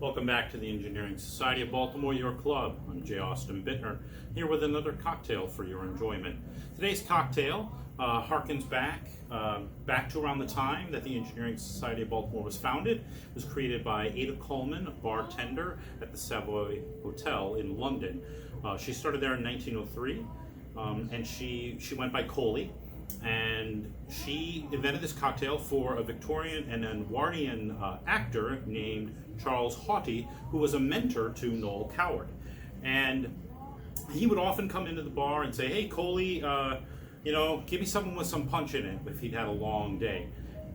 Welcome back to the Engineering Society of Baltimore, your club. I'm J. Austin Bittner, here with another cocktail for your enjoyment. Today's cocktail harkens back to around the time that the Engineering Society of Baltimore was founded. It was created by Ada Coleman, a bartender at the Savoy Hotel in London. She started there in 1903, and she went by Coley. And she invented this cocktail for a Victorian and Edwardian actor named Charles Haughty, who was a mentor to Noel Coward. And he would often come into the bar and say, "Hey, Coley, give me something with some punch in it," if he'd had a long day.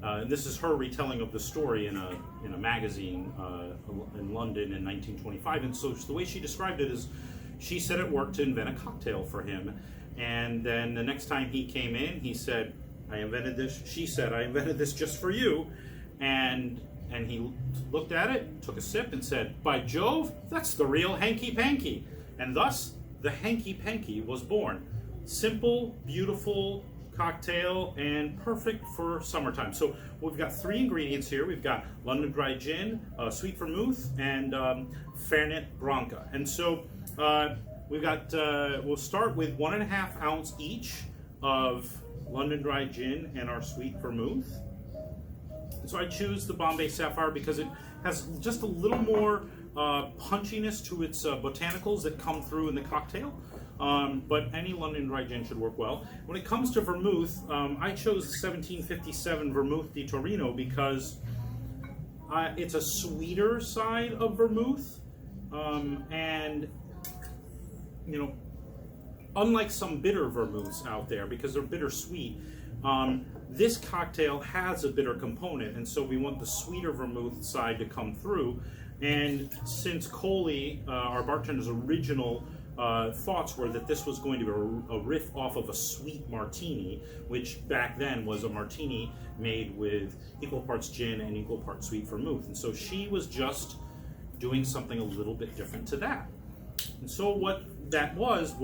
And this is her retelling of the story in a magazine in London in 1925. And so the way she described it is, she set at work to invent a cocktail for him. And then the next time he came in, he said, she said, "I invented this just for you." And he looked at it, took a sip, and said, "By Jove, that's the real Hanky Panky." And thus, the Hanky Panky was born. Simple, beautiful cocktail, and perfect for summertime. So we've got three ingredients here. We've got London Dry Gin, sweet vermouth, and Fernet Branca. And so we'll start with 1.5 ounce each of London Dry Gin and our sweet vermouth. So I choose the Bombay Sapphire because it has just a little more punchiness to its botanicals that come through in the cocktail. But any London Dry Gin should work well. When it comes to vermouth, I chose the 1757 Vermouth di Torino because it's a sweeter side of vermouth, and unlike some bitter vermouths out there, because they're bittersweet, this cocktail has a bitter component, and so we want the sweeter vermouth side to come through. And since Coley, our bartender's original thoughts were that this was going to be a riff off of a sweet martini, which back then was a martini made with equal parts gin and equal parts sweet vermouth. And so she was just doing something a little bit different to that. And so what that was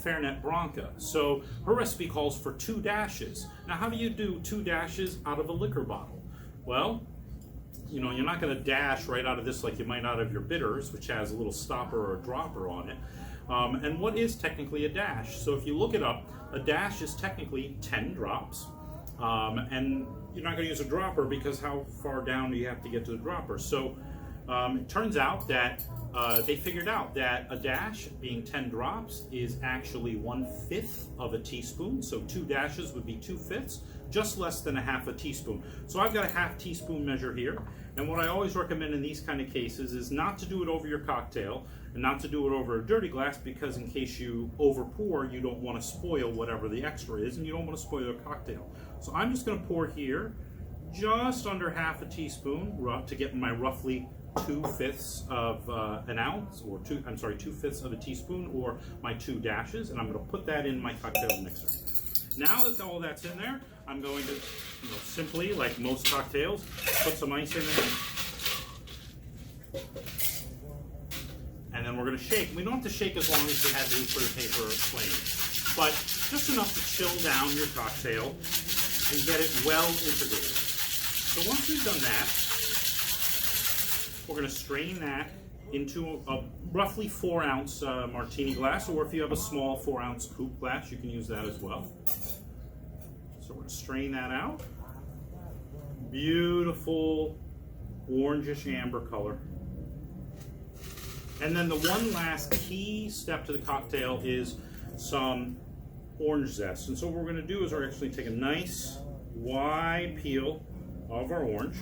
Fernet Branca. So her recipe calls for 2 dashes. Now, how do you do 2 dashes out of a liquor bottle? Well, you're not going to dash right out of this like you might out of your bitters, which has a little stopper or a dropper on it. And what is technically a dash? So if you look it up, a dash is technically 10 drops. And you're not going to use a dropper because how far down do you have to get to the dropper? So it turns out that they figured out that a dash, being 10 drops, is actually 1/5 of a teaspoon. So 2 dashes would be 2/5, just less than 1/2 teaspoon. So I've got a 1/2 teaspoon measure here. And what I always recommend in these kind of cases is not to do it over your cocktail and not to do it over a dirty glass, because in case you over pour, you don't want to spoil whatever the extra is, and you don't want to spoil your cocktail. So I'm just going to pour here just under 1/2 teaspoon to get my roughly 2/5 of an ounce, or 2/5 of a teaspoon, or my 2 dashes, and I'm going to put that in my cocktail mixer. Now that all that's in there, I'm going to simply, like most cocktails, put some ice in there, and then we're going to shake. We don't have to shake as long as you had to for the paper plane, but just enough to chill down your cocktail and get it well integrated. So once we've done that, we're going to strain that into a roughly 4 ounce martini glass, or if you have a small 4 ounce coupe glass, you can use that as well. So we're going to strain that out. Beautiful orangish amber color. And then the one last key step to the cocktail is some orange zest. And so what we're going to do is we're actually take a nice wide peel of our orange.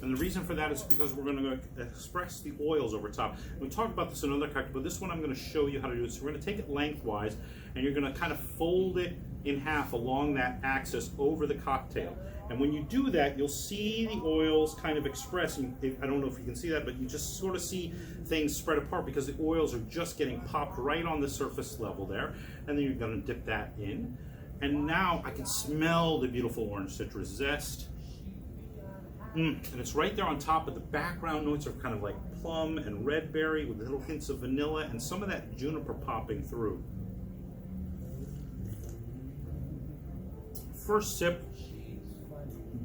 And the reason for that is because we're going to express the oils over top. We talked about this in another cocktail, but this one I'm going to show you how to do it. So we're going to take it lengthwise, and you're going to kind of fold it in half along that axis over the cocktail. And when you do that, you'll see the oils kind of express. And I don't know if you can see that, but you just sort of see things spread apart because the oils are just getting popped right on the surface level there. And then you're going to dip that in. And now I can smell the beautiful orange citrus zest. And it's right there on top, but the background notes are kind of like plum and red berry with little hints of vanilla and some of that juniper popping through. First sip,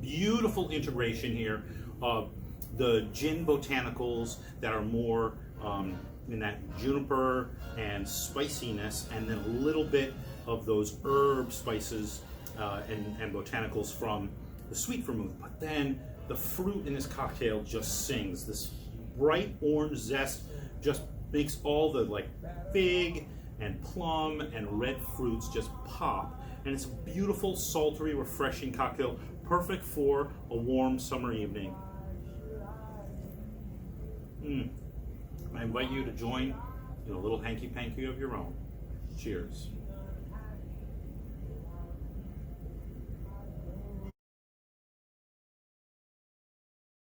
beautiful integration here of the gin botanicals that are more in that juniper and spiciness, and then a little bit of those herb spices and botanicals from the sweet vermouth. But then the fruit in this cocktail just sings. This bright orange zest just makes all the like fig and plum and red fruits just pop. And it's a beautiful, sultry, refreshing cocktail, perfect for a warm summer evening. I invite you to join in a little hanky panky of your own. Cheers.